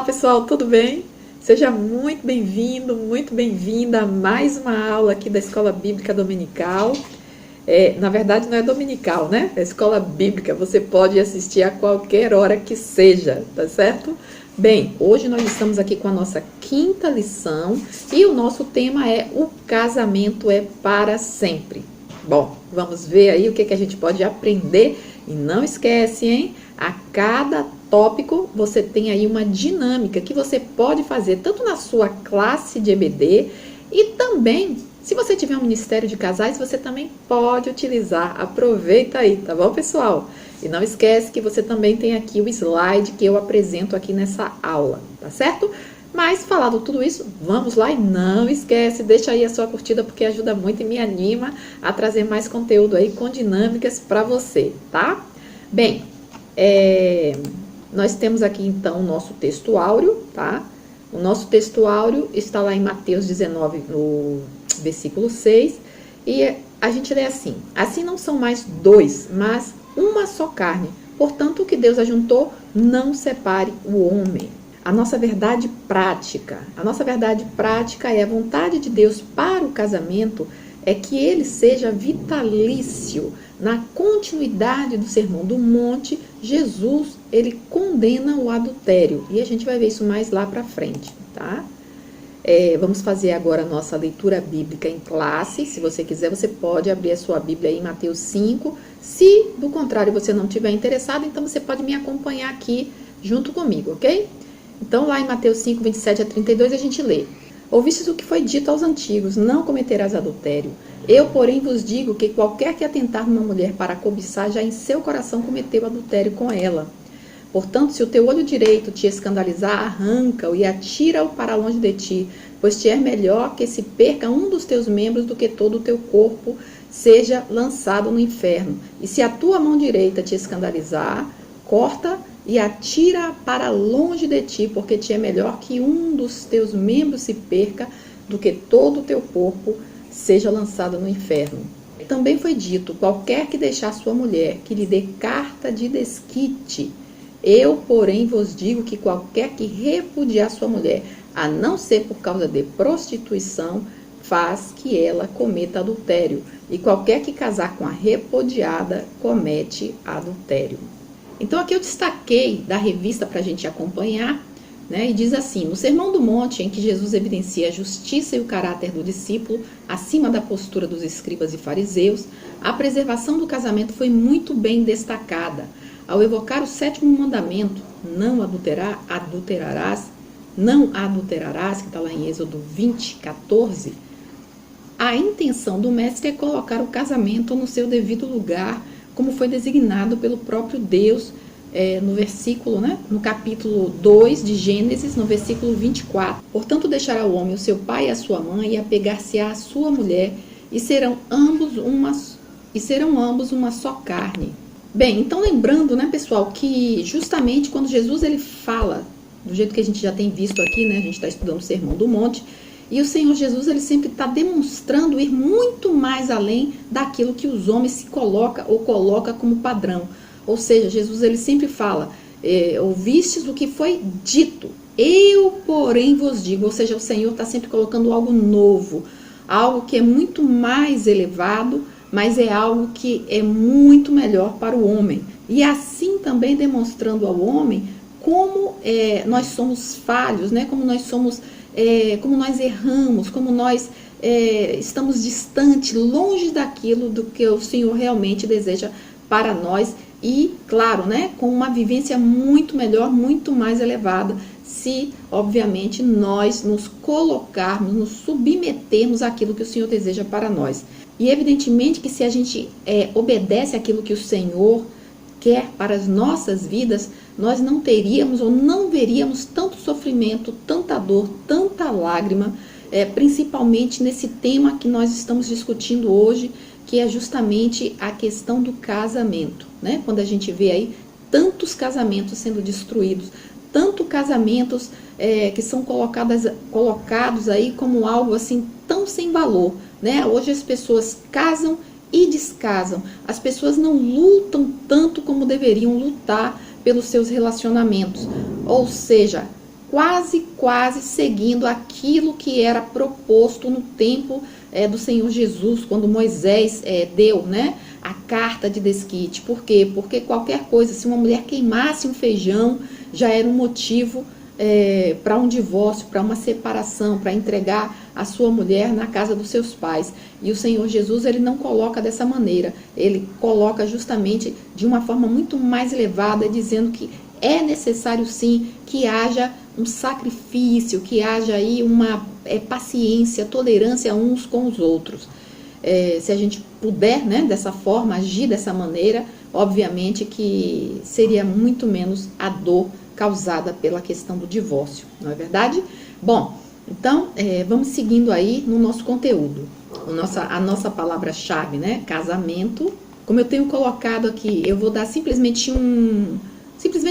pessoal, tudo bem? Seja muito bem-vindo, muito bem-vinda a mais uma aula aqui da Escola Bíblica Dominical. Na verdade, não é dominical, né? É Escola Bíblica, você pode assistir a qualquer hora que seja, tá certo? Bem, hoje nós estamos aqui com a nossa quinta lição e o nosso tema é o casamento é para sempre. Bom, vamos ver aí o que a gente pode aprender e não esquece, hein? A cada tópico você tem aí uma dinâmica que você pode fazer tanto na sua classe de EBD e também, se você tiver um ministério de casais, você também pode utilizar. Aproveita aí, tá bom, pessoal? E não esquece que você também tem aqui o slide que eu apresento aqui nessa aula, tá certo? Mas falado tudo isso, vamos lá e não esquece, deixa aí a sua curtida porque ajuda muito e me anima a trazer mais conteúdo aí com dinâmicas para você, tá? Bem, nós temos aqui então o nosso texto áureo, tá? O nosso texto áureo está lá em Mateus 19, no versículo 6, e a gente lê assim: assim não são mais dois, mas uma só carne. Portanto, o que Deus ajuntou, não separe o homem. A nossa verdade prática é a vontade de Deus para o casamento, é que ele seja vitalício. Na continuidade do Sermão do Monte, Jesus, ele condena o adultério. E a gente vai ver isso mais lá para frente, tá? Vamos fazer agora a nossa leitura bíblica em classe. Se você quiser, você pode abrir a sua Bíblia aí em Mateus 5. Se, do contrário, você não estiver interessado, então você pode me acompanhar aqui junto comigo, ok? Então, lá em Mateus 5, 27 a 32, a gente lê: ouvistes o que foi dito aos antigos, não cometerás adultério. Eu, porém, vos digo que qualquer que atentar numa mulher para cobiçar, já em seu coração cometeu adultério com ela. Portanto, se o teu olho direito te escandalizar, arranca-o e atira-o para longe de ti, pois te é melhor que se perca um dos teus membros do que todo o teu corpo seja lançado no inferno. E se a tua mão direita te escandalizar, corta e atira para longe de ti, porque te é melhor que um dos teus membros se perca do que todo o teu corpo seja lançado no inferno. Também foi dito: qualquer que deixar sua mulher, que lhe dê carta de desquite. Eu, porém, vos digo que qualquer que repudiar sua mulher, a não ser por causa de prostituição, faz que ela cometa adultério. E qualquer que casar com a repudiada, comete adultério. Então, aqui eu destaquei da revista para a gente acompanhar, né? E diz assim: no Sermão do Monte, em que Jesus evidencia a justiça e o caráter do discípulo, acima da postura dos escribas e fariseus, a preservação do casamento foi muito bem destacada. Ao evocar o 7º mandamento, não adulterarás, que está lá em Êxodo 20, 14, a intenção do mestre é colocar o casamento no seu devido lugar, como foi designado pelo próprio Deus, no versículo, né, no capítulo 2 de Gênesis, no versículo 24. Portanto, deixará o homem o seu pai e a sua mãe, e apegar-se-á à sua mulher, e serão ambos uma só carne. Bem, então lembrando, né, pessoal, que justamente quando Jesus ele fala, do jeito que a gente já tem visto aqui, né, a gente está estudando o Sermão do Monte, e o Senhor Jesus, ele sempre está demonstrando ir muito mais além daquilo que os homens se coloca como padrão. Ou seja, Jesus, ele sempre fala: ouvistes o que foi dito, eu, porém, vos digo. Ou seja, o Senhor está sempre colocando algo novo, algo que é muito mais elevado, mas é algo que é muito melhor para o homem. E assim também demonstrando ao homem como nós somos falhos, né? Como nós somos... como nós erramos, como nós estamos distante, longe daquilo do que o Senhor realmente deseja para nós e, claro, né, com uma vivência muito melhor, muito mais elevada, se, obviamente, nós nos colocarmos, nos submetermos àquilo que o Senhor deseja para nós. E, evidentemente, que se a gente obedece àquilo que o Senhor quer para as nossas vidas, nós não teríamos ou não veríamos tanto sofrimento, tanta dor, tanta lágrima, principalmente nesse tema que nós estamos discutindo hoje, que é justamente a questão do casamento, né? Quando a gente vê aí tantos casamentos sendo destruídos, tanto casamentos que são colocados aí como algo assim tão sem valor, né? Hoje as pessoas casam e descasam, as pessoas não lutam tanto como deveriam lutar pelos seus relacionamentos, ou seja, quase seguindo aquilo que era proposto no tempo do Senhor Jesus, quando Moisés deu, né, a carta de desquite. Por quê? Porque qualquer coisa, se uma mulher queimasse um feijão, já era um motivo para um divórcio, para uma separação, para entregar a sua mulher na casa dos seus pais. E o Senhor Jesus, ele não coloca dessa maneira, ele coloca justamente de uma forma muito mais elevada, dizendo que é necessário sim que haja um sacrifício, que haja aí uma paciência, tolerância uns com os outros. Se a gente puder, né, dessa forma, agir dessa maneira, obviamente que seria muito menos a dor causada pela questão do divórcio, não é verdade? Bom, então vamos seguindo aí no nosso conteúdo. A nossa palavra-chave, né, casamento. Como eu tenho colocado aqui, eu vou dar simplesmente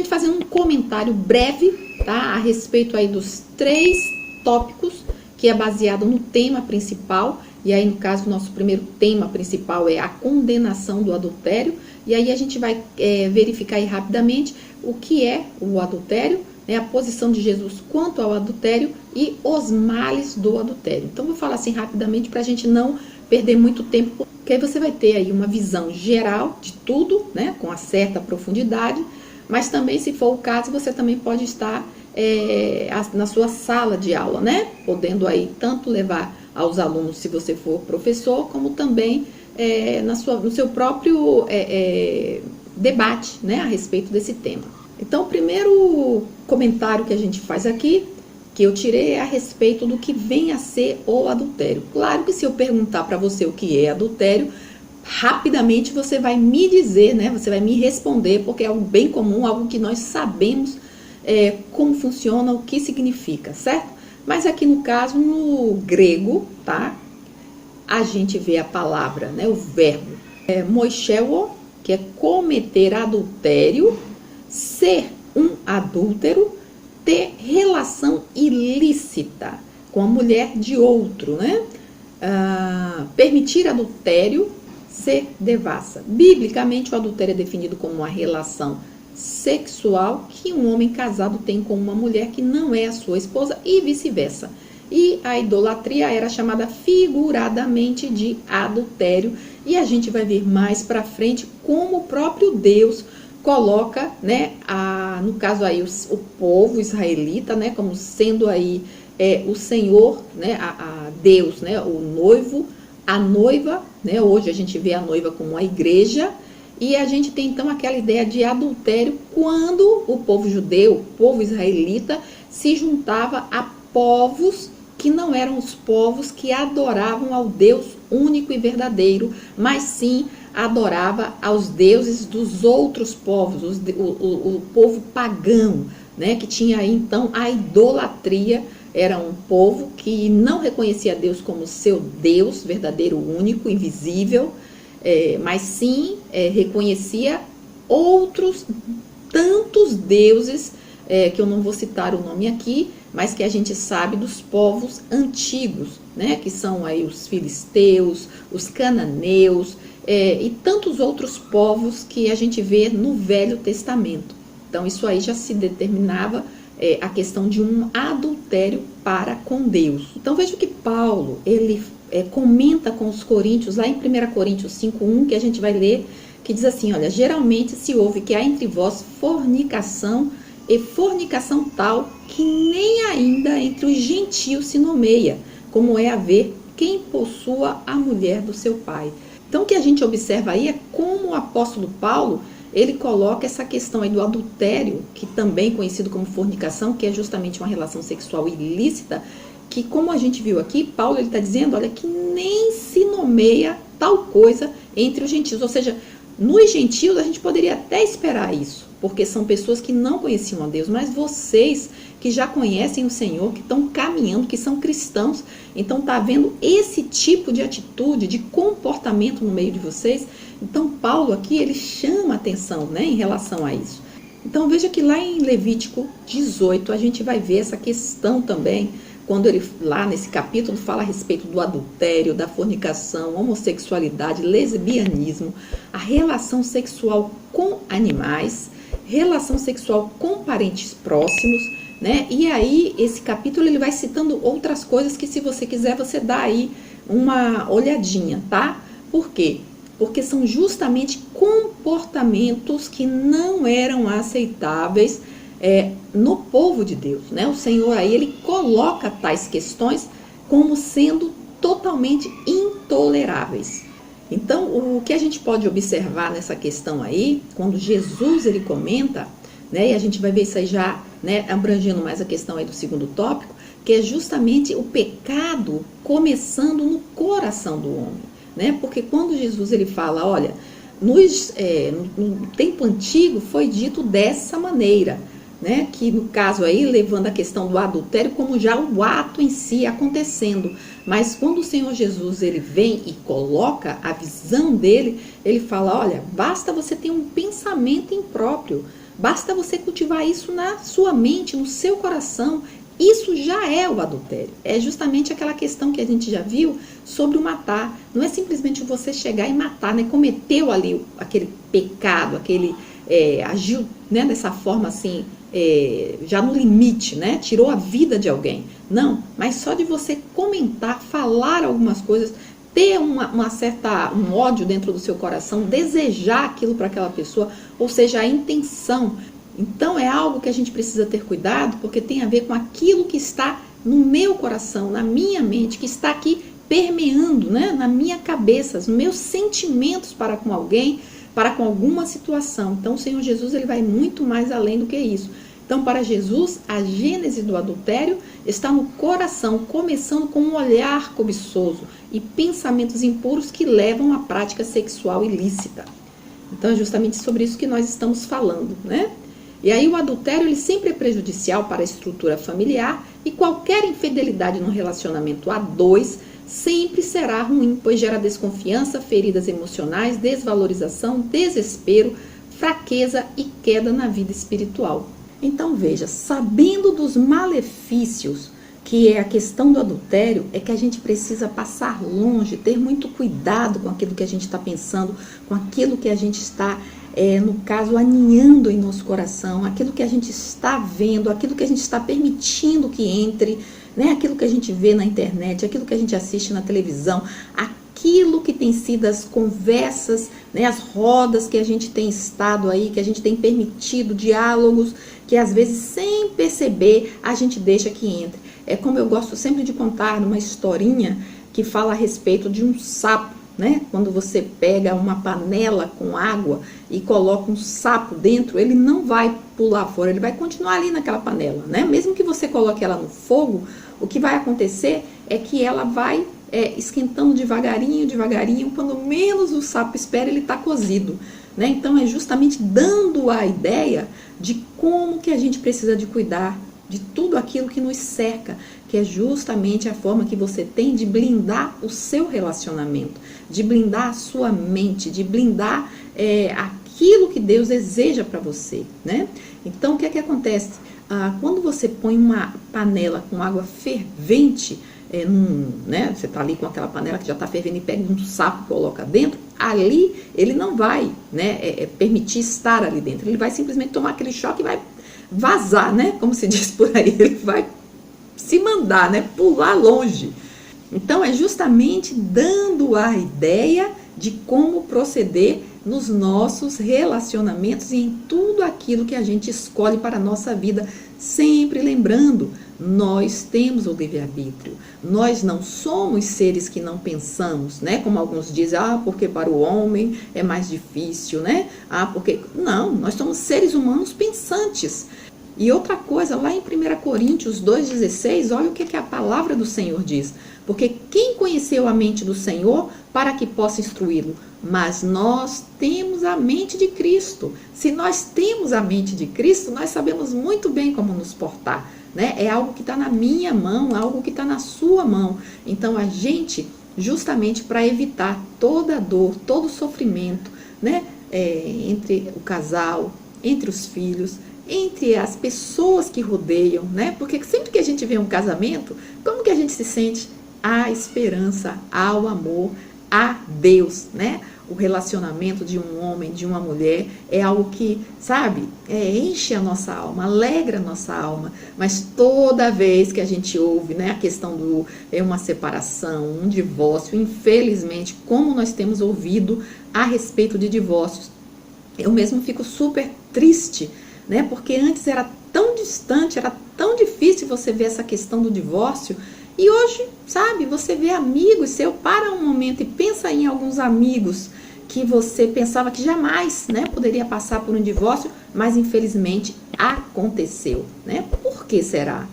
fazendo um comentário breve, tá, a respeito aí dos 3 tópicos, que é baseado no tema principal. E aí, no caso, o nosso primeiro tema principal é a condenação do adultério. E aí a gente vai verificar aí rapidamente o que é o adultério, né, a posição de Jesus quanto ao adultério e os males do adultério. Então, vou falar assim rapidamente para a gente não perder muito tempo, porque aí você vai ter aí uma visão geral de tudo, né, com uma certa profundidade, mas também, se for o caso, você também pode estar na sua sala de aula, né, podendo aí tanto levar aos alunos, se você for professor, como também no seu próprio debate, né, a respeito desse tema. Então, o primeiro comentário que a gente faz aqui, que eu tirei, é a respeito do que vem a ser o adultério. Claro que se eu perguntar para você o que é adultério, rapidamente você vai me dizer, né, você vai me responder, porque é algo bem comum, algo que nós sabemos como funciona, o que significa, certo? Mas aqui no caso, no grego, tá? A gente vê a palavra, né, o verbo moicheo, que é cometer adultério, ser um adúltero, ter relação ilícita com a mulher de outro, né? Permitir adultério, ser devassa. Biblicamente, o adultério é definido como uma relação sexual que um homem casado tem com uma mulher que não é a sua esposa e vice-versa. E a idolatria era chamada figuradamente de adultério, e a gente vai ver mais para frente como o próprio Deus coloca, né, no caso aí o povo israelita, né, como sendo aí o Senhor, né, a Deus, né, o noivo, a noiva, né, hoje a gente vê a noiva como a igreja. E a gente tem então aquela ideia de adultério quando o povo judeu, o povo israelita, se juntava a povos que não eram os povos que adoravam ao Deus único e verdadeiro, mas sim adorava aos deuses dos outros povos, o povo pagão, né, que tinha aí então a idolatria. Era um povo que não reconhecia Deus como seu Deus verdadeiro, único, invisível, mas sim reconhecia outros tantos deuses, que eu não vou citar o nome aqui, mas que a gente sabe dos povos antigos, né, que são aí os filisteus, os cananeus, e tantos outros povos que a gente vê no Velho Testamento. Então isso aí já se determinava a questão de um adultério para com Deus. Então veja que Paulo, ele comenta com os coríntios, lá em 1 Coríntios 5:1, que a gente vai ler, que diz assim, olha, geralmente se ouve que há entre vós fornicação, e fornicação tal que nem ainda entre os gentios se nomeia, como é haver quem possua a mulher do seu pai. Então o que a gente observa aí é como o apóstolo Paulo, ele coloca essa questão aí do adultério, que também é conhecido como fornicação, que é justamente uma relação sexual ilícita, que como a gente viu aqui, Paulo está dizendo, olha, que nem se nomeia tal coisa entre os gentios. Ou seja, nos gentios a gente poderia até esperar isso, porque são pessoas que não conheciam a Deus, mas vocês que já conhecem o Senhor, que estão caminhando, que são cristãos, então está havendo esse tipo de atitude, de comportamento no meio de vocês. Então Paulo aqui, ele chama atenção, né, em relação a isso. Então veja que lá em Levítico 18 a gente vai ver essa questão também, quando ele lá nesse capítulo fala a respeito do adultério, da fornicação, homossexualidade, lesbianismo, a relação sexual com animais, relação sexual com parentes próximos, né? E aí, esse capítulo ele vai citando outras coisas que, se você quiser, você dá aí uma olhadinha, tá? Por quê? Porque são justamente comportamentos que não eram aceitáveis no povo de Deus, né? O Senhor aí, ele coloca tais questões como sendo totalmente intoleráveis. Então, o que a gente pode observar nessa questão aí, quando Jesus ele comenta, né, e a gente vai ver isso aí já, né, abrangendo mais a questão aí do segundo tópico, que é justamente o pecado começando no coração do homem, né? Porque quando Jesus ele fala, olha, no tempo antigo foi dito dessa maneira, né? Que no caso aí, levando a questão do adultério como já o ato em si acontecendo. Mas quando o Senhor Jesus ele vem e coloca a visão dele, ele fala, olha, basta você ter um pensamento impróprio, basta você cultivar isso na sua mente, no seu coração. Isso já é o adultério. É justamente aquela questão que a gente já viu sobre o matar. Não é simplesmente você chegar e matar, né? Cometeu ali aquele pecado, agiu, né, dessa forma assim, já no limite, né? Tirou a vida de alguém. Não, mas só de você comentar, falar algumas coisas, ter um ódio dentro do seu coração, desejar aquilo para aquela pessoa, ou seja, a intenção. Então é algo que a gente precisa ter cuidado, porque tem a ver com aquilo que está no meu coração, na minha mente, que está aqui permeando, né, na minha cabeça, os meus sentimentos para com alguém, para com alguma situação. Então o Senhor Jesus ele vai muito mais além do que isso. Então, para Jesus, a gênese do adultério está no coração, começando com um olhar cobiçoso e pensamentos impuros que levam à prática sexual ilícita. Então é justamente sobre isso que nós estamos falando, né? E aí o adultério ele sempre é prejudicial para a estrutura familiar, e qualquer infidelidade no relacionamento a dois sempre será ruim, pois gera desconfiança, feridas emocionais, desvalorização, desespero, fraqueza e queda na vida espiritual. Então veja, sabendo dos malefícios que é a questão do adultério, é que a gente precisa passar longe, ter muito cuidado com aquilo que a gente está pensando, com aquilo que a gente está, no caso, aninhando em nosso coração, aquilo que a gente está vendo, aquilo que a gente está permitindo que entre, né? Aquilo que a gente vê na internet, aquilo que a gente assiste na televisão, aquilo que tem sido as conversas, né? As rodas que a gente tem estado aí, que a gente tem permitido, diálogos, que às vezes sem perceber a gente deixa que entre. É como eu gosto sempre de contar uma historinha que fala a respeito de um sapo, né? Quando você pega uma panela com água e coloca um sapo dentro, ele não vai pular fora, ele vai continuar ali naquela panela, né? Mesmo que você coloque ela no fogo, o que vai acontecer é que ela vai esquentando devagarinho, devagarinho, quando menos o sapo espera, ele está cozido, né? Então é justamente dando a ideia de como que a gente precisa de cuidar de tudo aquilo que nos cerca, que é justamente a forma que você tem de blindar o seu relacionamento, de blindar a sua mente, de blindar aquilo que Deus deseja para você, né? Então, o que é que acontece? Quando você põe uma panela com água fervente, né? Você está ali com aquela panela que já está fervendo e pega um sapo e coloca dentro, ali ele não vai, né, permitir estar ali dentro, ele vai simplesmente tomar aquele choque e vai vazar, né? Como se diz por aí, ele vai se mandar, né? Pular longe. Então é justamente dando a ideia de como proceder nos nossos relacionamentos e em tudo aquilo que a gente escolhe para a nossa vida, sempre lembrando, nós temos o livre-arbítrio, nós não somos seres que não pensamos, né? Como alguns dizem, porque para o homem é mais difícil, né? Porque... Não, nós somos seres humanos pensantes. E outra coisa, lá em 1 Coríntios 2,16, olha o que a palavra do Senhor diz. Porque quem conheceu a mente do Senhor para que possa instruí-lo? Mas nós temos a mente de Cristo. Se nós temos a mente de Cristo, nós sabemos muito bem como nos portar, né? É algo que está na minha mão, algo que está na sua mão. Então a gente, justamente para evitar toda a dor, todo o sofrimento, né? Entre o casal, entre os filhos, entre as pessoas que rodeiam, né? Porque sempre que a gente vê um casamento, como que a gente se sente? Há esperança, há o amor, a Deus, né? O relacionamento de um homem, de uma mulher, é algo que, sabe, enche a nossa alma, alegra a nossa alma. Mas toda vez que a gente ouve, né, a questão do uma separação, um divórcio, infelizmente, como nós temos ouvido a respeito de divórcios, eu mesmo fico super triste, né? Porque antes era tão distante, era tão difícil você ver essa questão do divórcio. E hoje, sabe, você vê amigos seu, para um momento e pensa em alguns amigos que você pensava que jamais, né, poderia passar por um divórcio, mas infelizmente aconteceu, né? Por que será?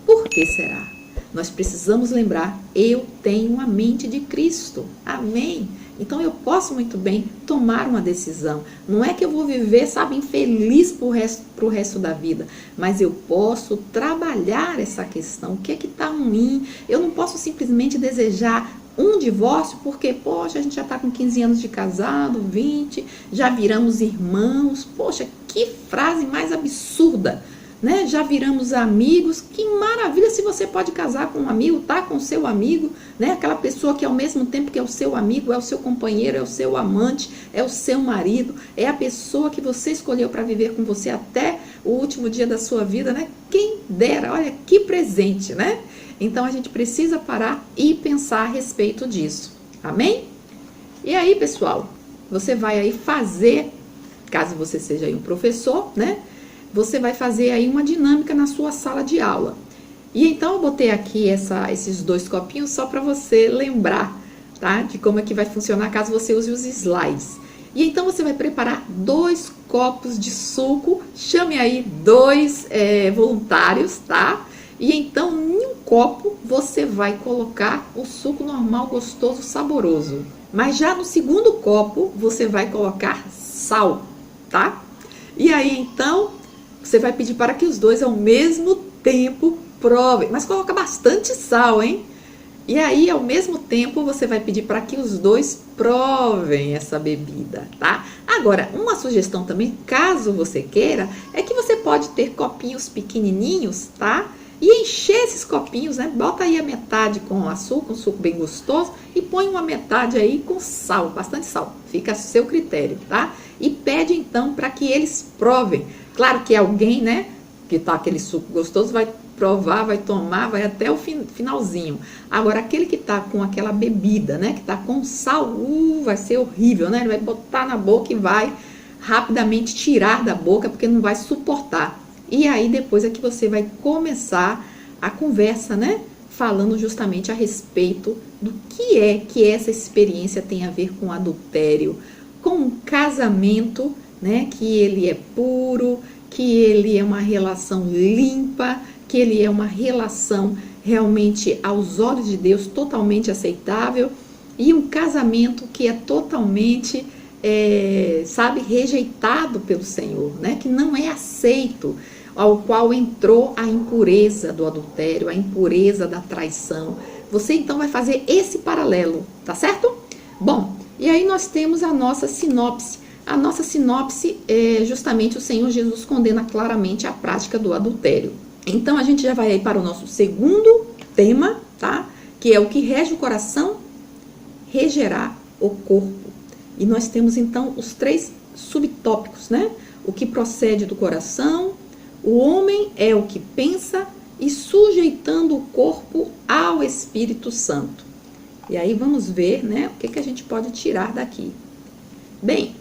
Por que será? Nós precisamos lembrar, eu tenho a mente de Cristo, amém? Então eu posso muito bem tomar uma decisão. Não é que eu vou viver, sabe, infeliz pro resto da vida, mas eu posso trabalhar essa questão. O que é que tá ruim? Eu não posso simplesmente desejar um divórcio porque, poxa, a gente já tá com 15 anos de casado, 20, já viramos irmãos. Poxa, que frase mais absurda, né? Já viramos amigos. Que maravilha se você pode casar com um amigo, tá com seu amigo, né? Aquela pessoa que ao mesmo tempo que é o seu amigo, é o seu companheiro, é o seu amante, é o seu marido, é a pessoa que você escolheu para viver com você até o último dia da sua vida, né? Quem dera, olha que presente, né? Então a gente precisa parar e pensar a respeito disso. Amém? E aí, pessoal, você vai aí fazer, caso você seja aí um professor, né? Você vai fazer aí uma dinâmica na sua sala de aula. E então eu botei aqui esses 2 copinhos só para você lembrar, tá? De como é que vai funcionar caso você use os slides. E então você vai preparar 2 copos de suco, chame aí 2 voluntários, tá? E então em um copo você vai colocar o suco normal, gostoso, saboroso. Mas já no segundo copo você vai colocar sal, tá? E aí então você vai pedir para que os 2 ao mesmo tempo provem, mas coloca bastante sal, hein? E aí, ao mesmo tempo, você vai pedir para que os 2 provem essa bebida, tá? Agora, uma sugestão também, caso você queira, é que você pode ter copinhos pequenininhos, tá? E encher esses copinhos, né? Bota aí a metade com açúcar, um suco bem gostoso, e põe uma metade aí com sal, bastante sal. Fica a seu critério, tá? E pede então para que eles provem. Claro que alguém, né, que tá aquele suco gostoso, vai provar, vai tomar, vai até o finalzinho. Agora, aquele que tá com aquela bebida, né, que tá com sal, vai ser horrível, né? Ele vai botar na boca e vai rapidamente tirar da boca, porque não vai suportar. E aí, depois é que você vai começar a conversa, né, falando justamente a respeito do que essa experiência tem a ver com adultério, com um casamento, né, que ele é puro, que ele é uma relação limpa, que ele é uma relação realmente aos olhos de Deus totalmente aceitável, e um casamento que é totalmente, sabe, rejeitado pelo Senhor, né, que não é aceito, ao qual entrou a impureza do adultério, a impureza da traição. Você então vai fazer esse paralelo, tá certo? Bom, e aí nós temos a nossa sinopse. A nossa sinopse é justamente o Senhor Jesus condena claramente a prática do adultério. Então a gente já vai aí para o nosso segundo tema, tá? Que é o que rege o coração, regerá o corpo. E nós temos então os 3 subtópicos, né? O que procede do coração, o homem é o que pensa, e sujeitando o corpo ao Espírito Santo. E aí vamos ver, né, o que a gente pode tirar daqui. Bem,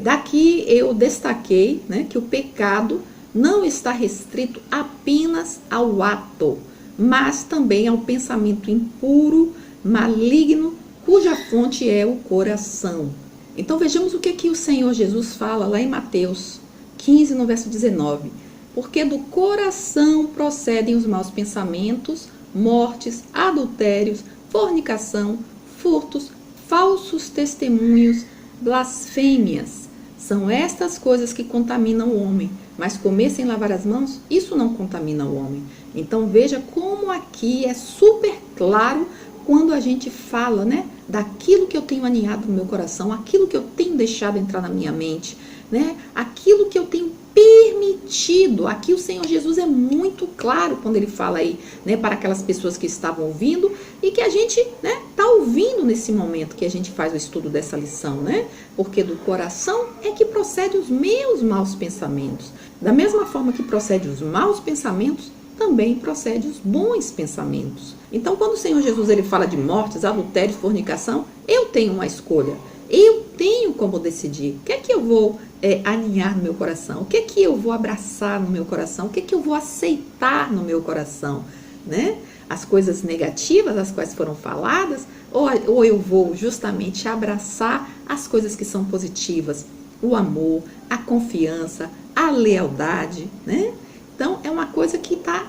daqui eu destaquei, né, que o pecado não está restrito apenas ao ato, mas também ao pensamento impuro, maligno, cuja fonte é o coração. Então vejamos o que o Senhor Jesus fala lá em Mateus 15, no verso 19. Porque do coração procedem os maus pensamentos, mortes, adultérios, fornicação, furtos, falsos testemunhos, blasfêmias. São estas coisas que contaminam o homem, mas comer sem lavar as mãos, isso não contamina o homem. Então veja como aqui é super claro quando a gente fala, né, daquilo que eu tenho aninhado no meu coração, aquilo que eu tenho deixado entrar na minha mente, né, aquilo que eu tenho permitido. Aqui o Senhor Jesus é muito claro quando ele fala aí, né, para aquelas pessoas que estavam ouvindo e que a gente, né, está ouvindo nesse momento que a gente faz o estudo dessa lição, né? Porque do coração é que procede os meus maus pensamentos. Da mesma forma que procede os maus pensamentos, também procede os bons pensamentos. Então, quando o Senhor Jesus ele fala de mortes, adultério, fornicação, eu tenho uma escolha. Eu tenho como decidir o que é que eu vou alinhar no meu coração, o que é que eu vou abraçar no meu coração, o que é que eu vou aceitar no meu coração, né? As coisas negativas, as quais foram faladas, ou eu vou justamente abraçar as coisas que são positivas, o amor, a confiança, a lealdade, né? Então, é uma coisa que está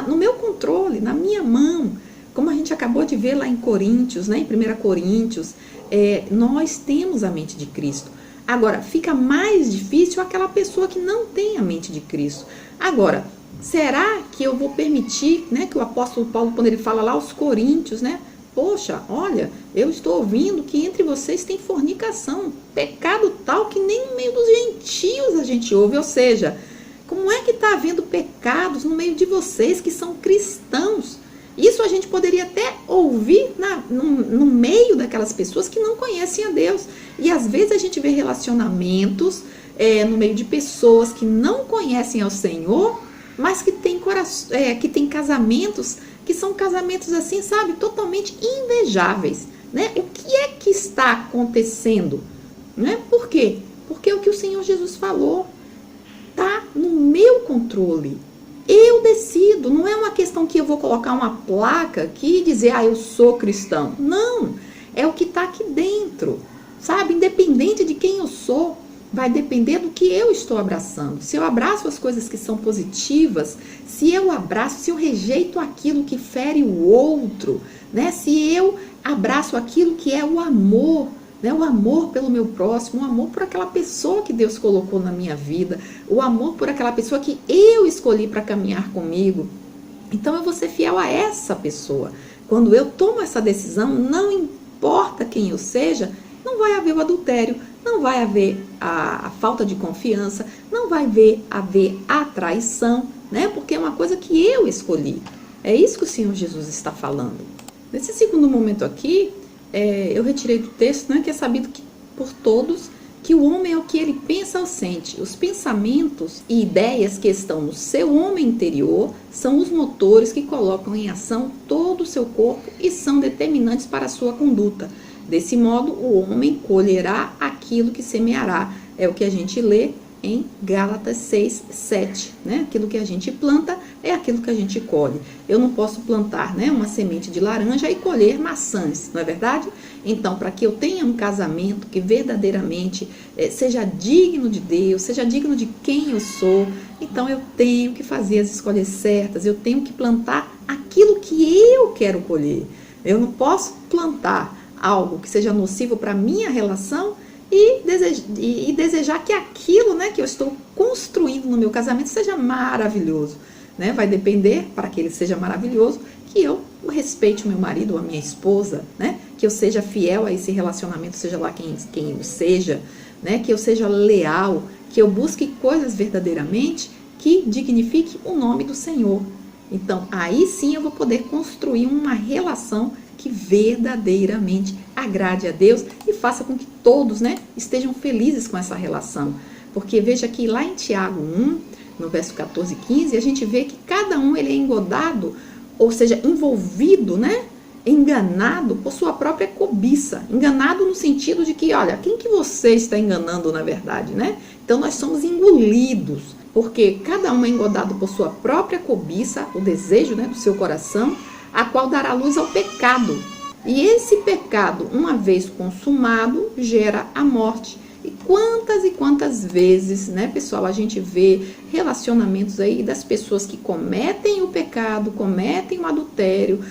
no meu controle, na minha mão. Como a gente acabou de ver lá em Coríntios, né? Em 1 Coríntios, nós temos a mente de Cristo. Agora, fica mais difícil aquela pessoa que não tem a mente de Cristo. Agora, será que eu vou permitir, né, que o apóstolo Paulo, quando ele fala lá aos Coríntios, né? Poxa, olha, eu estou ouvindo que entre vocês tem fornicação, pecado tal que nem no meio dos gentios a gente ouve. Ou seja, como é que está havendo pecados no meio de vocês que são cristãos? Isso a gente poderia até ouvir no meio daquelas pessoas que não conhecem a Deus. E às vezes a gente vê relacionamentos no meio de pessoas que não conhecem ao Senhor, mas que tem casamentos que são casamentos assim, sabe, totalmente invejáveis, né? O que é que está acontecendo? Né? Por quê? Porque o que o Senhor Jesus falou está no meu controle. Eu decido, não é uma questão que eu vou colocar uma placa aqui e dizer, eu sou cristão. Não, é o que está aqui dentro, sabe? Independente de quem eu sou, vai depender do que eu estou abraçando. Se eu abraço as coisas que são positivas, se eu rejeito aquilo que fere o outro, né? Se eu abraço aquilo que é o amor, né? O amor pelo meu próximo, o amor por aquela pessoa que Deus colocou na minha vida, o amor por aquela pessoa que eu escolhi para caminhar comigo. Então eu vou ser fiel a essa pessoa. Quando eu tomo essa decisão, não importa quem eu seja, não vai haver o adultério, não vai haver a falta de confiança, não vai haver a traição, né? Porque é uma coisa que eu escolhi. É isso que o Senhor Jesus está falando. Nesse segundo momento aqui, eu retirei do texto, né, que é sabido por todos que o homem é o que ele pensa ou sente. Os pensamentos e ideias que estão no seu homem interior são os motores que colocam em ação todo o seu corpo e são determinantes para a sua conduta. Desse modo, o homem colherá aquilo que semeará. É o que a gente lê em Gálatas 6, 7. Né? Aquilo que a gente planta é aquilo que a gente colhe. Eu não posso plantar, né, uma semente de laranja e colher maçãs, não é verdade? Então, para que eu tenha um casamento que verdadeiramente seja digno de Deus, seja digno de quem eu sou, então eu tenho que fazer as escolhas certas, eu tenho que plantar aquilo que eu quero colher. Eu não posso plantar algo que seja nocivo para a minha relação e desejar que aquilo, né, que eu estou construindo no meu casamento seja maravilhoso. Né? Vai depender, para que ele seja maravilhoso, que eu respeite o meu marido ou a minha esposa, né? Que eu seja fiel a esse relacionamento, seja lá quem seja, né? Que eu seja leal, que eu busque coisas verdadeiramente que dignifique o nome do Senhor. Então, aí sim eu vou poder construir uma relação que verdadeiramente agrade a Deus e faça com que todos, né, estejam felizes com essa relação. Porque veja que lá em Tiago 1, no verso 14 e 15, a gente vê que cada um ele é engodado, ou seja, envolvido, né, enganado por sua própria cobiça. Enganado no sentido de que, olha, quem que você está enganando na verdade, né? Então nós somos engolidos, porque cada um é engodado por sua própria cobiça, o desejo, né, do seu coração, a qual dará luz ao pecado. E esse pecado, uma vez consumado, gera a morte. E quantas vezes, né, pessoal, a gente vê relacionamentos aí das pessoas que cometem o pecado, cometem o adultério,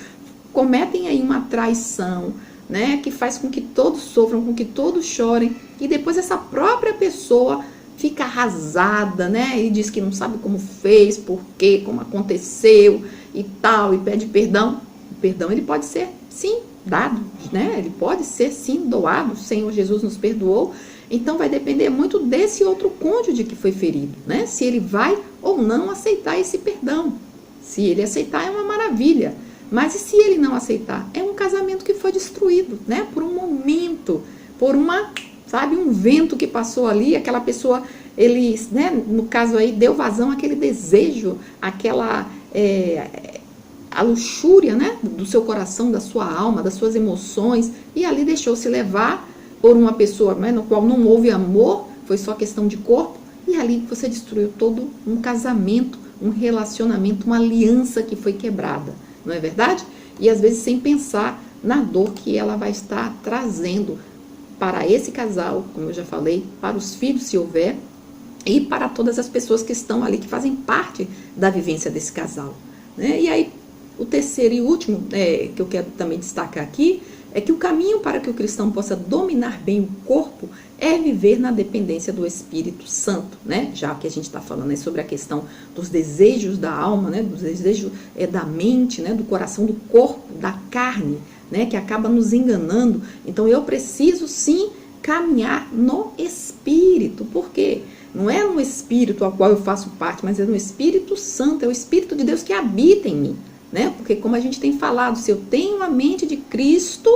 cometem aí uma traição, né, que faz com que todos sofram, com que todos chorem, e depois essa própria pessoa fica arrasada, né, e diz que não sabe como fez, por quê, como aconteceu e tal, e pede perdão. O perdão ele pode ser, sim, dado, né, ele pode ser, sim, doado. O Senhor Jesus nos perdoou. Então vai depender muito desse outro cônjuge que foi ferido, né? Se ele vai ou não aceitar esse perdão. Se ele aceitar é uma maravilha, mas e se ele não aceitar? É um casamento que foi destruído, né? Por um momento, por um vento que passou ali, aquela pessoa, ele, né, no caso aí, deu vazão àquele desejo, a luxúria, né, do seu coração, da sua alma, das suas emoções, e ali deixou-se levar por uma pessoa, né, no qual não houve amor, foi só questão de corpo, e ali você destruiu todo um casamento, um relacionamento, uma aliança que foi quebrada, não é verdade? E às vezes sem pensar na dor que ela vai estar trazendo para esse casal, como eu já falei, para os filhos, se houver, e para todas as pessoas que estão ali, que fazem parte da vivência desse casal, né? E aí, o terceiro e último, que eu quero também destacar aqui, é que o caminho para que o cristão possa dominar bem o corpo é viver na dependência do Espírito Santo, né? Já que a gente está falando aí sobre a questão dos desejos da alma, né? Dos desejos da mente, né? Do coração, do corpo, da carne, né? Que acaba nos enganando. Então eu preciso sim caminhar no Espírito. Por quê? Não é no Espírito ao qual eu faço parte, mas é no Espírito Santo, é o Espírito de Deus que habita em mim, né? Porque como a gente tem falado, se eu tenho a mente de Cristo,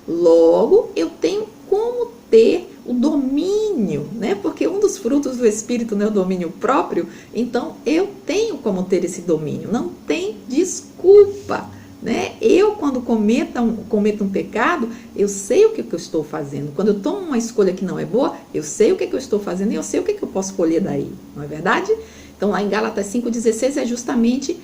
logo eu tenho como ter o domínio, né? Porque um dos frutos do Espírito, né, é o domínio próprio. Então eu tenho como ter esse domínio, não tem desculpa, né? Eu, quando cometo um pecado, eu sei o que eu estou fazendo. Quando eu tomo uma escolha que não é boa, eu sei o que eu estou fazendo e eu sei o que eu posso colher daí, não é verdade? Então lá em Gálatas 5,16 é justamente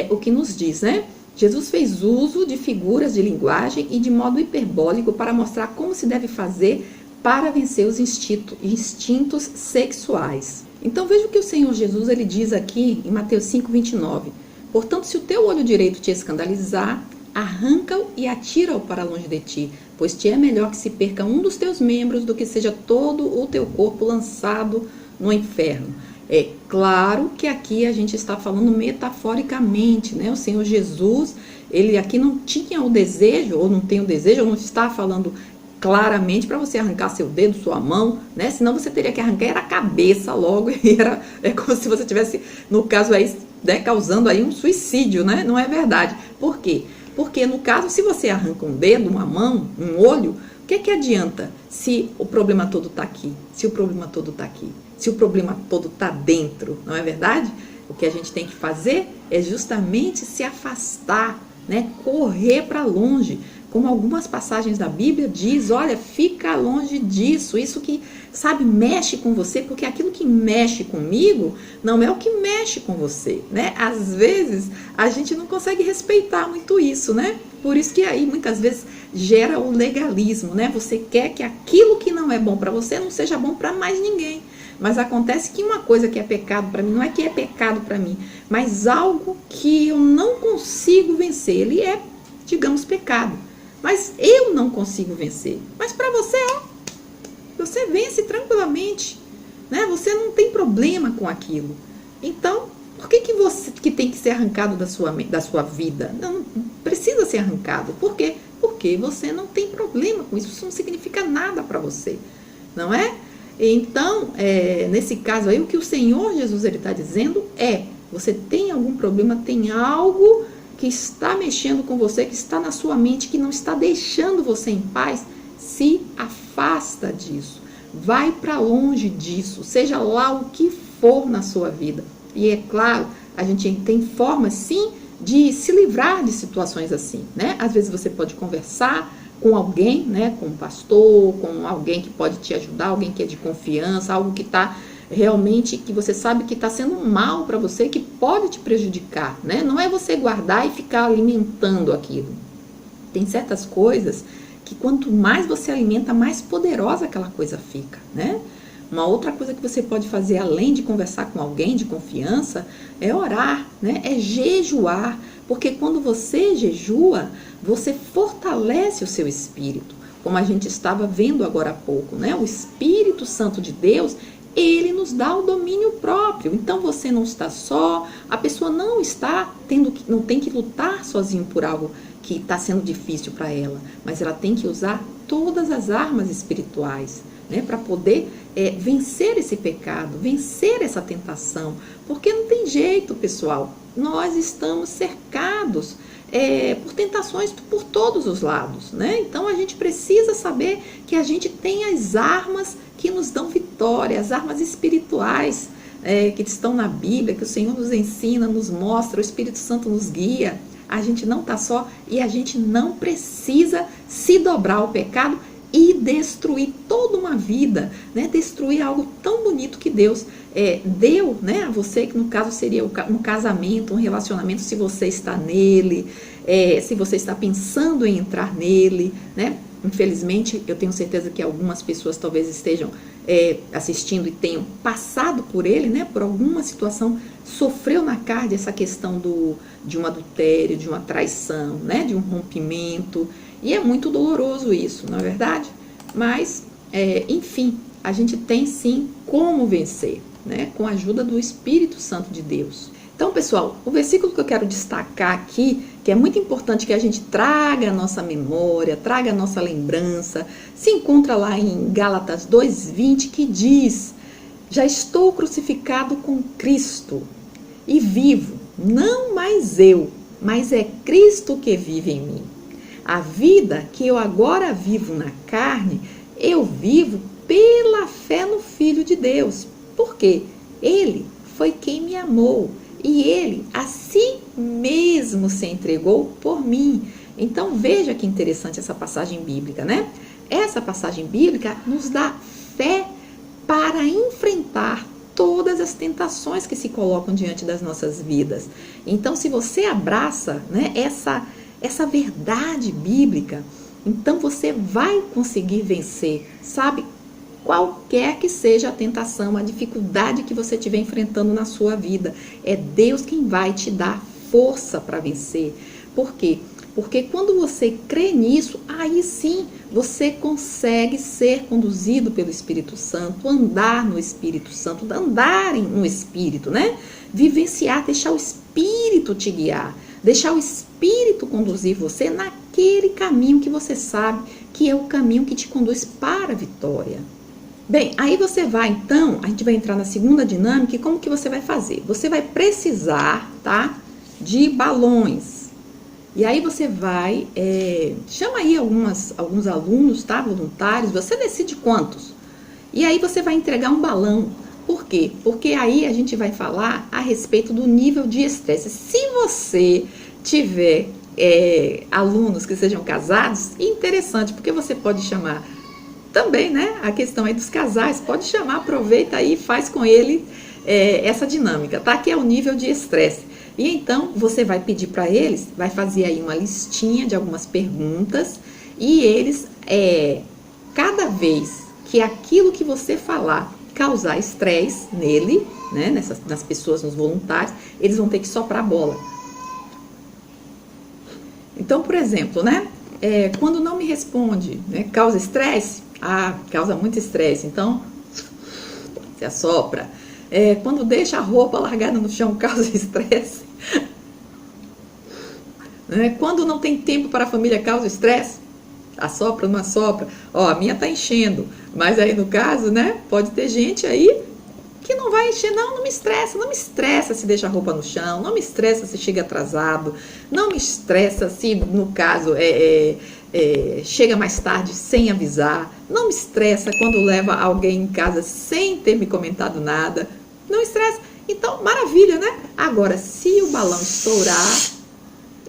o que nos diz, né? Jesus fez uso de figuras de linguagem e de modo hiperbólico para mostrar como se deve fazer para vencer os instintos sexuais. Então veja o que o Senhor Jesus ele diz aqui em Mateus 5,29. Portanto, se o teu olho direito te escandalizar, arranca-o e atira-o para longe de ti, pois te é melhor que se perca um dos teus membros do que seja todo o teu corpo lançado no inferno. É claro que aqui a gente está falando metaforicamente, né? O Senhor Jesus, ele aqui não tinha o desejo, ou não tem o desejo, ou não está falando claramente para você arrancar seu dedo, sua mão, né? Senão você teria que arrancar a cabeça logo, e é como se você tivesse, no caso aí, né, causando aí um suicídio, né? Não é verdade. Por quê? Porque no caso, se você arranca um dedo, uma mão, um olho, o que adianta se o problema todo está aqui? Se o problema todo está aqui? Se o problema todo está dentro, não é verdade? O que a gente tem que fazer é justamente se afastar, né? Correr para longe. Como algumas passagens da Bíblia diz, olha, fica longe disso, isso que, sabe, mexe com você, porque aquilo que mexe comigo não é o que mexe com você, né? Às vezes a gente não consegue respeitar muito isso, né? Por isso que aí muitas vezes gera o legalismo, né? Você quer que aquilo que não é bom para você não seja bom para mais ninguém. Mas acontece que uma coisa que é pecado para mim, não é que é pecado para mim, mas algo que eu não consigo vencer, ele é, digamos, pecado. Mas eu não consigo vencer. Mas para você, você vence tranquilamente, né? Você não tem problema com aquilo. Então, por que você que tem que ser arrancado da sua vida? Não precisa ser arrancado. Por quê? Porque você não tem problema com isso. Isso não significa nada para você, não é? Então, nesse caso aí, o que o Senhor Jesus está dizendo você tem algum problema, tem algo que está mexendo com você, que está na sua mente, que não está deixando você em paz, se afasta disso. Vai para longe disso, seja lá o que for na sua vida. E é claro, a gente tem formas sim de se livrar de situações assim, né? Às vezes você pode conversar com alguém, né? Com um pastor, com alguém que pode te ajudar, alguém que é de confiança, algo que está realmente, que você sabe que está sendo mal para você, que pode te prejudicar, né? Não é você guardar e ficar alimentando aquilo. Tem certas coisas que quanto mais você alimenta, mais poderosa aquela coisa fica, né? Uma outra coisa que você pode fazer, além de conversar com alguém de confiança, é orar, né? É jejuar, porque quando você jejua, você fortalece o seu espírito, como a gente estava vendo agora há pouco, né? O Espírito Santo de Deus, ele nos dá o domínio próprio. Então você não está só, a pessoa não tem que lutar sozinho por algo que está sendo difícil para ela, mas ela tem que usar todas as armas espirituais, né, para poder vencer esse pecado, vencer essa tentação, porque não tem jeito, pessoal. Nós estamos cercados por tentações por todos os lados, né? Então a gente precisa saber que a gente tem as armas que nos dão vitória, as armas espirituais que estão na Bíblia, que o Senhor nos ensina, nos mostra, o Espírito Santo nos guia. A gente não está só e a gente não precisa se dobrar ao pecado e destruir toda uma vida, né? Destruir algo tão bonito que Deus deu, né, a você, que no caso seria um casamento, um relacionamento, se você está nele, se você está pensando em entrar nele, né? Infelizmente, eu tenho certeza que algumas pessoas talvez estejam assistindo e tenham passado por ele, né? Por alguma situação, sofreu na carne essa questão de um adultério, de uma traição, né? De um rompimento. E é muito doloroso isso, não é verdade? Mas, enfim, a gente tem sim como vencer, né? Com a ajuda do Espírito Santo de Deus. Então, pessoal, o versículo que eu quero destacar aqui, que é muito importante que a gente traga a nossa memória, traga a nossa lembrança, se encontra lá em Gálatas 2:20, que diz: já estou crucificado com Cristo e vivo, não mais eu, mas é Cristo que vive em mim. A vida que eu agora vivo na carne, eu vivo pela fé no Filho de Deus. Por quê? Ele foi quem me amou e ele a si mesmo se entregou por mim. Então veja que interessante essa passagem bíblica, né? Essa passagem bíblica nos dá fé para enfrentar todas as tentações que se colocam diante das nossas vidas. Então, se você abraça, né, essa verdade bíblica, então você vai conseguir vencer, sabe? Qualquer que seja a tentação, a dificuldade que você estiver enfrentando na sua vida, é Deus quem vai te dar força para vencer. Por quê? Porque quando você crê nisso, aí sim você consegue ser conduzido pelo Espírito Santo, andar no Espírito Santo, andar no Espírito, né? Vivenciar, deixar o Espírito te guiar, deixar o Espírito conduzir você naquele caminho que você sabe que é o caminho que te conduz para a vitória. Bem, aí você vai então, a gente vai entrar na segunda dinâmica e como que você vai fazer? Você vai precisar, tá, de balões. E aí você vai, chama aí alguns alunos, tá, voluntários, você decide quantos. E aí você vai entregar um balão. Por quê? Porque aí a gente vai falar a respeito do nível de estresse. Se você tiver alunos que sejam casados, interessante, porque você pode chamar também, né, a questão aí dos casais, pode chamar, aproveita aí e faz com ele essa dinâmica, tá? Que é o nível de estresse. E então você vai pedir para eles, vai fazer aí uma listinha de algumas perguntas e eles, cada vez que aquilo que você falar causar estresse nele, né, nas pessoas, nos voluntários, eles vão ter que soprar a bola. Então, por exemplo, né, quando não me responde, né, causa estresse? Causa muito estresse, então você assopra. Quando deixa a roupa largada no chão, causa estresse. Quando não tem tempo para a família, causa estresse. Assopra ou não assopra? Ó, a minha tá enchendo, mas aí no caso, né, pode ter gente aí que não vai encher. Não me estressa se deixa a roupa no chão, não me estressa se chega atrasado, não me estressa se, no caso, chega mais tarde sem avisar, não me estressa quando leva alguém em casa sem ter me comentado nada, não estressa. Então, maravilha, né? Agora, se o balão estourar,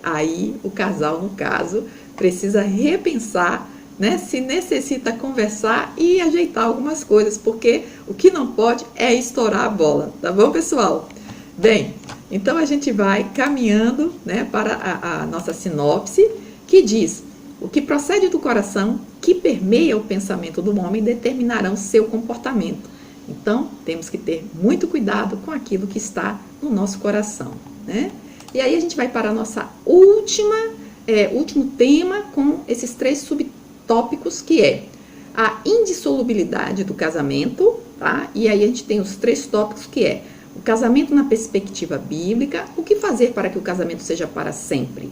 aí o casal, no caso, precisa repensar, né, se necessita conversar e ajeitar algumas coisas, porque o que não pode é estourar a bola, tá bom, pessoal? Bem, então a gente vai caminhando, né, para a nossa sinopse, que diz: o que procede do coração, que permeia o pensamento do homem, determinarão seu comportamento. Então, temos que ter muito cuidado com aquilo que está no nosso coração, né? E aí a gente vai para a nossa último tema com esses 3 subtópicos, que é a indissolubilidade do casamento, tá? E aí a gente tem os 3 tópicos, que é o casamento na perspectiva bíblica, o que fazer para que o casamento seja para sempre.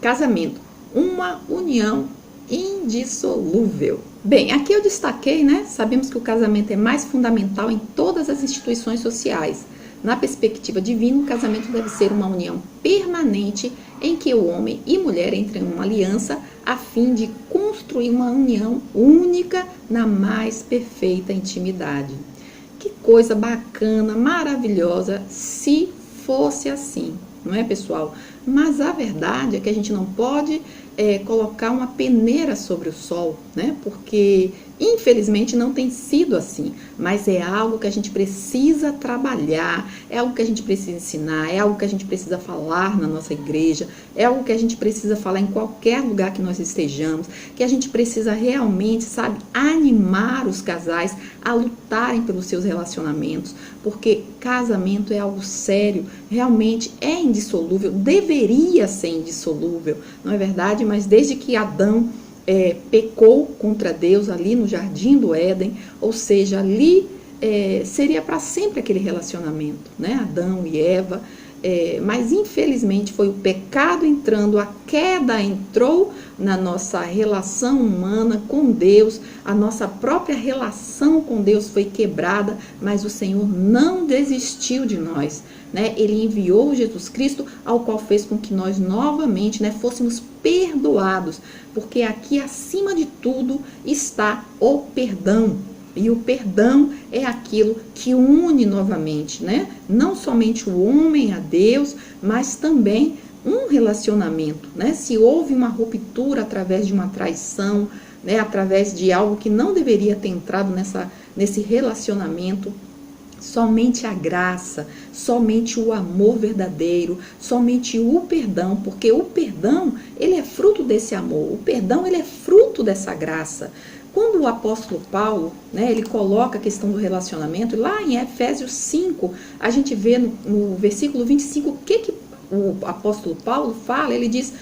Casamento, uma união indissolúvel. Bem, aqui eu destaquei, né? Sabemos que o casamento é mais fundamental em todas as instituições sociais. Na perspectiva divina, o casamento deve ser uma união permanente em que o homem e mulher entrem em uma aliança a fim de construir uma união única na mais perfeita intimidade. Que coisa bacana, maravilhosa, se fosse assim, não é, pessoal? Mas a verdade é que a gente não pode colocar uma peneira sobre o sol, né? Porque infelizmente não tem sido assim, mas é algo que a gente precisa trabalhar, é algo que a gente precisa ensinar, é algo que a gente precisa falar na nossa igreja, é algo que a gente precisa falar em qualquer lugar que nós estejamos, que a gente precisa realmente, sabe, animar os casais a lutarem pelos seus relacionamentos, porque casamento é algo sério, realmente é indissolúvel, deveria ser indissolúvel, não é verdade? Mas desde que Adão pecou contra Deus ali no Jardim do Éden, ou seja, ali seria para sempre aquele relacionamento, né? Adão e Eva, mas infelizmente foi o pecado entrando, a queda entrou na nossa relação humana com Deus, a nossa própria relação com Deus foi quebrada, mas o Senhor não desistiu de nós, né? Ele enviou Jesus Cristo, ao qual fez com que nós novamente, né, fôssemos perdoados, porque aqui acima de tudo está o perdão. E o perdão é aquilo que une novamente, né? Não somente o homem a Deus, mas também um relacionamento, né? Se houve uma ruptura através de uma traição, né? Através de algo que não deveria ter entrado nesse relacionamento, somente a graça, somente o amor verdadeiro, somente o perdão, porque o perdão, ele é fruto desse amor, o perdão, ele é fruto dessa graça. Quando o apóstolo Paulo, né, ele coloca a questão do relacionamento, lá em Efésios 5, a gente vê no versículo 25, o que o apóstolo Paulo fala? Ele diz: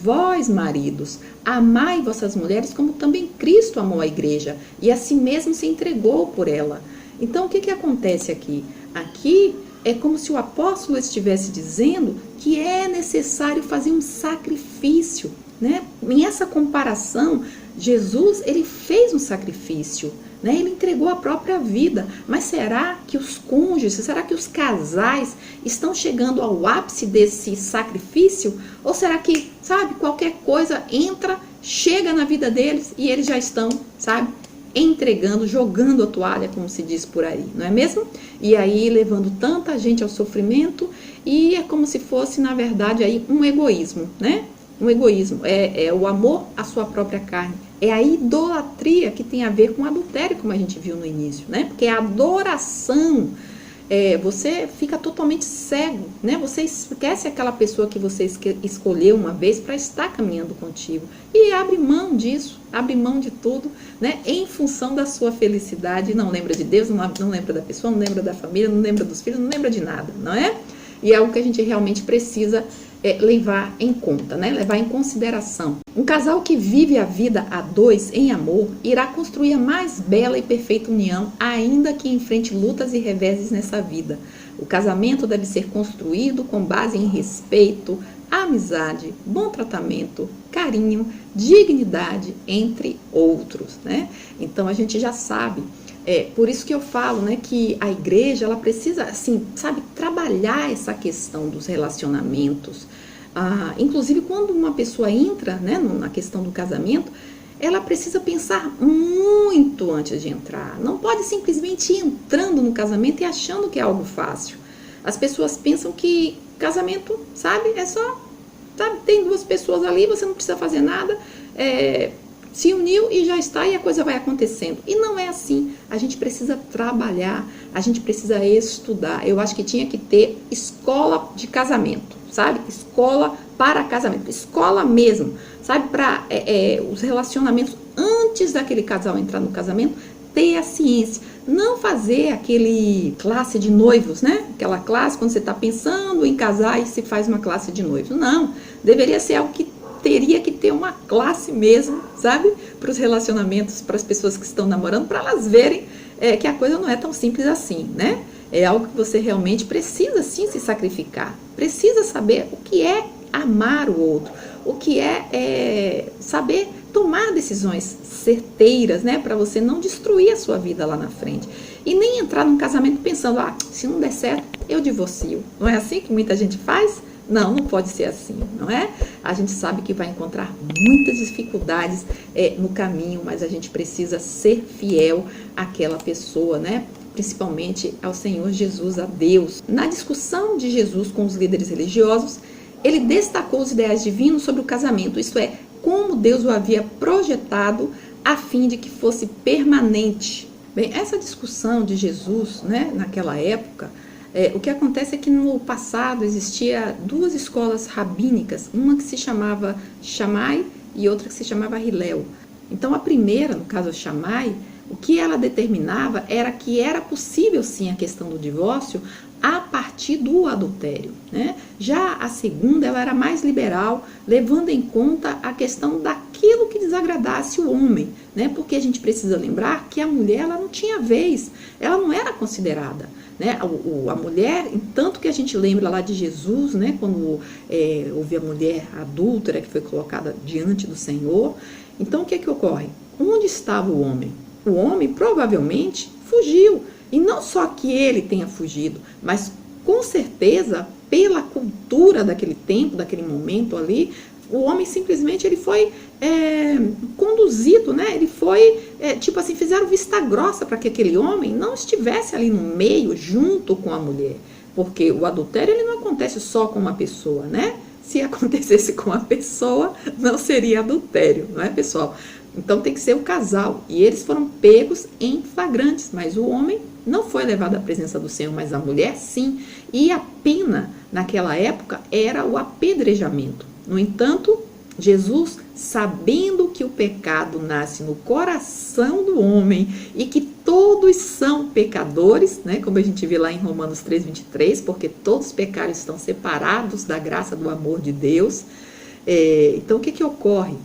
vós, maridos, amai vossas mulheres como também Cristo amou a igreja e a si mesmo se entregou por ela. Então, o que acontece aqui? Aqui é como se o apóstolo estivesse dizendo que é necessário fazer um sacrifício, né? Em essa comparação, Jesus, ele fez um sacrifício, né? Ele entregou a própria vida. Mas será que os cônjuges, será que os casais estão chegando ao ápice desse sacrifício? Ou será que, sabe, qualquer coisa entra, chega na vida deles e eles já estão, sabe, entregando, jogando a toalha, como se diz por aí, não é mesmo? E aí levando tanta gente ao sofrimento, e é como se fosse, na verdade, aí um egoísmo, né? Um egoísmo, é o amor à sua própria carne, é a idolatria que tem a ver com adultério, como a gente viu no início, né? Porque a adoração, você fica totalmente cego, né? Você esquece aquela pessoa que você escolheu uma vez para estar caminhando contigo e abre mão disso, abre mão de tudo, né? Em função da sua felicidade. Não lembra de Deus, não lembra da pessoa, não lembra da família, não lembra dos filhos, não lembra de nada, não é? E é algo que a gente realmente precisa levar em conta, né? Levar em consideração. Um casal que vive a vida a dois em amor irá construir a mais bela e perfeita união, ainda que enfrente lutas e reveses nessa vida. O casamento deve ser construído com base em respeito, amizade, bom tratamento, carinho, dignidade, entre outros, né? Então a gente já sabe. Por isso que eu falo, né, que a igreja, ela precisa, assim, sabe, trabalhar essa questão dos relacionamentos. Inclusive, quando uma pessoa entra, né, na questão do casamento, ela precisa pensar muito antes de entrar. Não pode simplesmente ir entrando no casamento e achando que é algo fácil. As pessoas pensam que casamento, sabe, é só, sabe, tem duas pessoas ali, você não precisa fazer nada, se uniu e já está, e a coisa vai acontecendo. E não é assim. A gente precisa trabalhar, a gente precisa estudar. Eu acho que tinha que ter escola de casamento, sabe? Escola para casamento, escola mesmo, sabe? Para os relacionamentos, antes daquele casal entrar no casamento, ter a ciência. Não fazer aquele classe de noivos, né? Aquela classe quando você está pensando em casar e se faz uma classe de noivos. Não, deveria ser algo que teria que ter uma classe mesmo, sabe? Para os relacionamentos, para as pessoas que estão namorando, para elas verem que a coisa não é tão simples assim, né? É algo que você realmente precisa sim se sacrificar. Precisa saber o que é amar o outro, o que é saber tomar decisões certeiras, né? Para você não destruir a sua vida lá na frente. E nem entrar num casamento pensando, se não der certo, eu divorcio. Não é assim que muita gente faz? Não, não pode ser assim, não é? A gente sabe que vai encontrar muitas dificuldades no caminho, mas a gente precisa ser fiel àquela pessoa, né? Principalmente ao Senhor Jesus, a Deus. Na discussão de Jesus com os líderes religiosos, ele destacou os ideais divinos sobre o casamento, isto é, como Deus o havia projetado a fim de que fosse permanente. Bem, essa discussão de Jesus, né, naquela época, o que acontece é que no passado existia duas escolas rabínicas, uma que se chamava Shammai e outra que se chamava Hillel. Então a primeira, no caso a Shammai, o que ela determinava era que era possível sim a questão do divórcio a partir do adultério, né? Já a segunda, ela era mais liberal, levando em conta a questão daquilo que desagradasse o homem, né? Porque a gente precisa lembrar que a mulher, ela não tinha vez, ela não era considerada, né? A mulher, tanto que a gente lembra lá de Jesus, né? Quando houve a mulher adúltera que foi colocada diante do Senhor. Então o que que ocorre? Onde estava o homem? O homem provavelmente fugiu. E não só que ele tenha fugido, mas com certeza, pela cultura daquele tempo, daquele momento ali, o homem simplesmente ele foi conduzido, né? Ele foi, tipo assim, fizeram vista grossa para que aquele homem não estivesse ali no meio, junto com a mulher. Porque o adultério ele não acontece só com uma pessoa, né? Se acontecesse com uma pessoa, não seria adultério, não é, pessoal? Então tem que ser o casal. E eles foram pegos em flagrantes, mas o homem não foi levado à presença do Senhor, mas a mulher sim. E a pena naquela época era o apedrejamento. No entanto, Jesus, sabendo que o pecado nasce no coração do homem e que todos são pecadores, né? Como a gente vê lá em Romanos 3:23, porque todos os pecados estão separados da graça do amor de Deus. Então o que ocorre?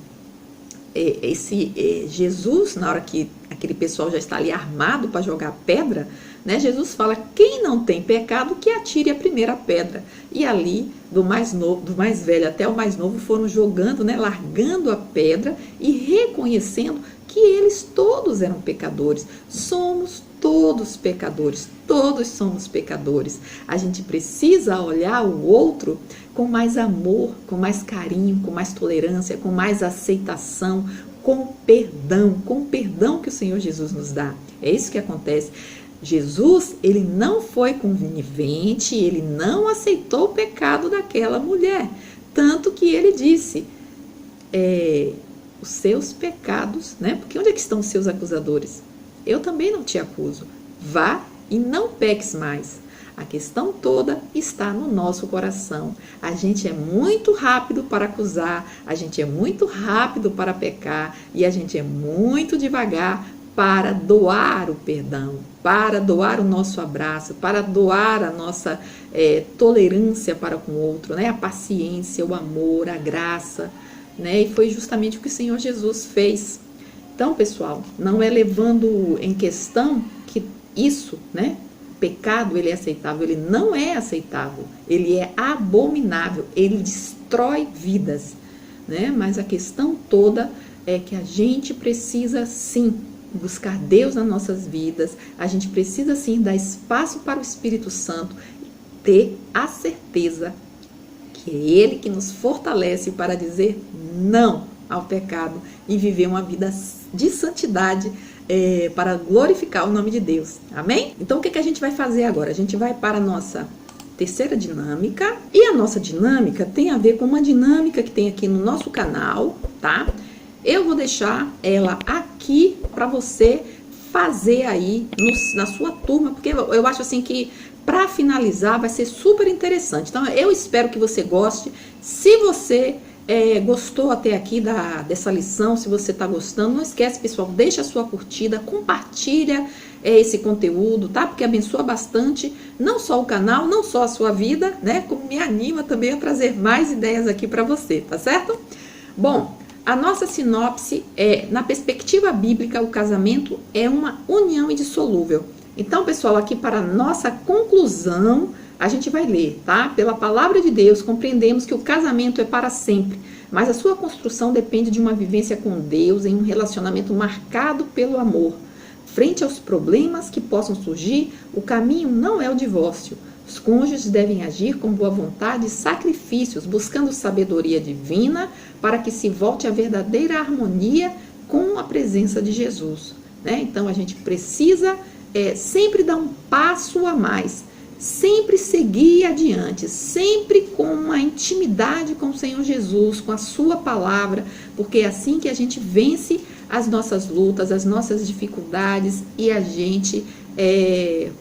Jesus, na hora que aquele pessoal já está ali armado para jogar pedra, né, Jesus fala, quem não tem pecado que atire a primeira pedra. E ali, do mais velho até o mais novo, foram jogando, né, largando a pedra e reconhecendo que eles todos eram pecadores. Somos todos pecadores, todos somos pecadores. A gente precisa olhar o outro com mais amor, com mais carinho, com mais tolerância, com mais aceitação, com perdão que o Senhor Jesus nos dá. É isso que acontece. Jesus, ele não foi conivente, ele não aceitou o pecado daquela mulher. Tanto que ele disse, os seus pecados, né? Porque onde é que estão os seus acusadores? Eu também não te acuso. Vá e não peques mais. A questão toda está no nosso coração. A gente é muito rápido para acusar, a gente é muito rápido para pecar e a gente é muito devagar para doar o perdão, para doar o nosso abraço, para doar a nossa tolerância para com o outro, né? A paciência, o amor, a graça, né? E foi justamente o que o Senhor Jesus fez. Então, pessoal, não é levando em questão que isso, né? Pecado, ele é aceitável, ele não é aceitável, ele é abominável, ele destrói vidas, né? Mas a questão toda é que a gente precisa sim buscar Deus nas nossas vidas, a gente precisa sim dar espaço para o Espírito Santo e ter a certeza que é Ele que nos fortalece para dizer não ao pecado e viver uma vida de santidade, para glorificar o nome de Deus. Amém? Então o que a gente vai fazer agora? A gente vai para a nossa terceira dinâmica. E a nossa dinâmica tem a ver com uma dinâmica que tem aqui no nosso canal, tá? Eu vou deixar ela aqui para você fazer aí na sua turma, porque eu acho assim que para finalizar vai ser super interessante. Então eu espero que você goste. Se você gostou até aqui dessa lição, se você está gostando, não esquece, pessoal, deixa a sua curtida, compartilha esse conteúdo, tá? Porque abençoa bastante, não só o canal, não só a sua vida, né? Como me anima também a trazer mais ideias aqui para você, tá certo? Bom, a nossa sinopse na perspectiva bíblica, o casamento é uma união indissolúvel. Então, pessoal, aqui para a nossa conclusão, a gente vai ler, tá? Pela palavra de Deus, compreendemos que o casamento é para sempre, mas a sua construção depende de uma vivência com Deus em um relacionamento marcado pelo amor. Frente aos problemas que possam surgir, o caminho não é o divórcio. Os cônjuges devem agir com boa vontade e sacrifícios, buscando sabedoria divina para que se volte a verdadeira harmonia com a presença de Jesus, né? Então a gente precisa sempre dar um passo a mais, sempre seguir adiante, sempre com uma intimidade com o Senhor Jesus, com a sua palavra, porque é assim que a gente vence as nossas lutas, as nossas dificuldades e a gente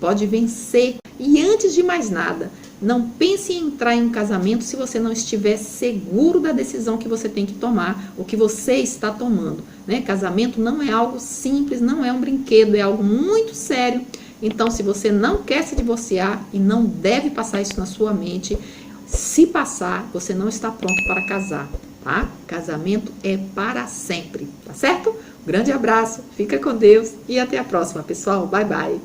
pode vencer. E antes de mais nada, não pense em entrar em um casamento se você não estiver seguro da decisão que você tem que tomar, o que você está tomando, né? Casamento não é algo simples, não é um brinquedo, é algo muito sério. Então, se você não quer se divorciar e não deve passar isso na sua mente, se passar, você não está pronto para casar, tá? Casamento é para sempre, tá certo? Um grande abraço, fica com Deus e até a próxima, pessoal. Bye, bye.